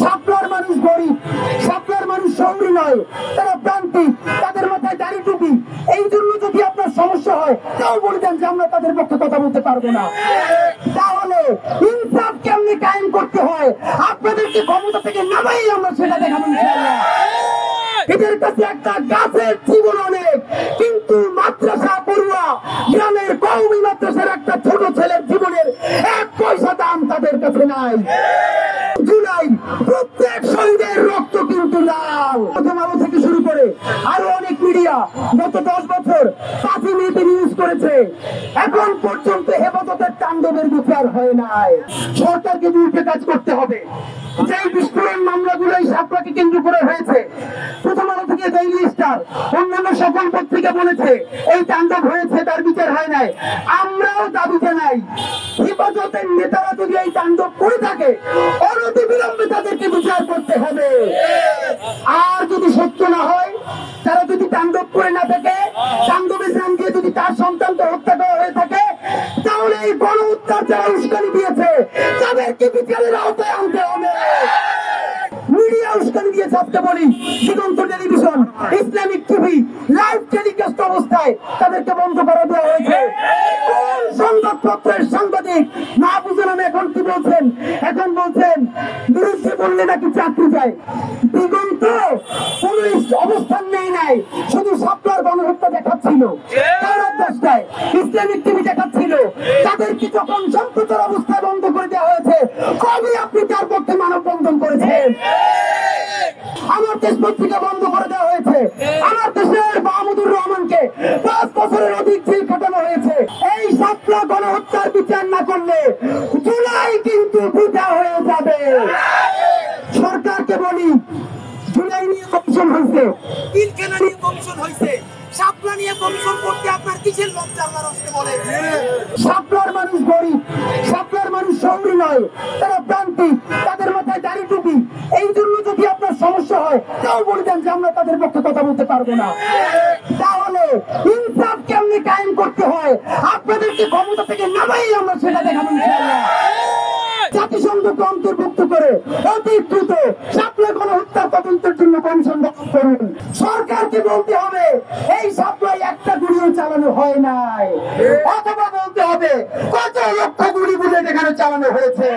সাপলার মানুষ গরিব, সাপলার মানুষ শহরী নয়, তারা প্রান্তিক, তাদের মাথায় দাড়ি টুপি। এই জন্য যদি আপনার সমস্যা হয় তাও বলে দেন যে আমরা তাদের পক্ষে কথা বলতে পারবো না। তাহলে ইনসাফ কেমনি কায়েম করতে হয় আপনাদেরকে ক্ষমতা থেকে নামাই আমরা সেটা দেখাবো ইনশাআল্লাহ। এদের কাছে একটা গাছের জীবন অনেক, কিন্তু মাদ্রাসা পড়ুয়া গ্রামের কওমি মাদ্রাসার একটা ছোট ছেলের জীবনের 1 পয়সা দাম তাদের কাছে নাই। জুলাই প্রত্যেক শহীদের রক্ত কিন্তু লাল। প্রথম আলো থেকে শুরু করে আরো অনেক মিডিয়া গত 10 বছর 5 মিনিটে নিউজ করেছে, এখন পর্যন্ত হেফাজতের তাণ্ডবের বিচার হয় নাই। সরকারকে বিরুদ্ধে কাজ করতে হবে। যে বিস্ফোরণ মামলাগুলো এই সাপলাকে কেন্দ্র করে হয়েছে, প্রথম আলো থেকে ডেইলি স্টার অন্যান্য সকল পত্রিকা বলেছে এই তাণ্ডব হয়েছে, তার বিচার হয় নাই। আমরাও দাবি জানাই হেফাজতের নেতারা যদি এই তাণ্ডব করে থাকে অনতিবিলম্বে তাদেরকে বিচার করতে হবে। আর যদি সত্য না হয়, তারা যদি তাণ্ডব করে না থাকে, তাণ্ডবের নাম দিয়ে যদি তার সন্তানকে হত্যা করা হয়ে থাকে, তাহলে এই গণ হত্যার যারা উস্কানি দিয়েছে তাদেরকে বিচারের আওতায় আনতে হবে। মিডিয়া উস্কানি দিয়েছে, আজকে বলি Diganta television, Islamic TV live telecast অবস্থায় তাদেরকে বন্ধ করে দেওয়া হয়েছে। কোন সংবাদপত্রের সাংবাদিক না বুঝেন আমি এখন কি বলছেন, এখন বলছেন বিরুদ্ধে বললে নাকি চাকরি যায়। দিগন্ত পুলিশ অবস্থান নেই নাই, শুধু সাপলার গণহত্যা দেখাচ্ছিল, রাত 10টায় ইসলামিক টিভি দেখাচ্ছিল। তাদেরকে যখন সম্প্রচার অবস্থায় বন্ধ করে দেওয়া হয়েছে, কবে আপনি তার পক্ষে মানববন্ধন করেছেন? আমার দেশ পত্রিকা বন্ধ করে দেওয়া হয়েছে, আমার দেশের মাহমুদুর রহমানকে 5 বছরের অধিক জেল খাটানো হয়েছে। এই সাপলা গণহত্যার বিচার না করলে জুলাই কিন্তু বৃথা হয়ে যাবে। সরকারকে বলি, জুলাই নিয়ে কমিশন হয়েছে, পিলখানা নিয়ে কমিশন হয়েছে, সাপলা নিয়ে কমিশন করতে আপনার কিসের লজ্জা? আল্লাহর রাস্তে বলে সাপলার মানুষ গরিব, সাপলার মানুষ শহরী নয়, তারা প্রান্তিক, তাদের মাথায় দাড়ি টুপি। এই জন্য যদি আপনার সমস্যা হয় তাও বলে দেন যে আমরা তাদের পক্ষে কথা বলতে পারবো না। তাহলে ইনসাফ কেমনি কায়েম করতে হয় আপনাদেরকে ক্ষমতা থেকে নামাই আমরা সেটা দেখাবো ইনশাআল্লাহ। জাতিসংঘকে অন্তর্ভুক্ত করে অতি দ্রুত সাপলা গণহত্যার তদন্তের জন্য কমিশন গঠন করুন। সরকারকে বলতে হবে এই সাপলায় একটা গুলিও চালানো হয় নাই, অথবা বলতে হবে কত লক্ষ গুলি বুলেট এখানে চালানো হয়েছে।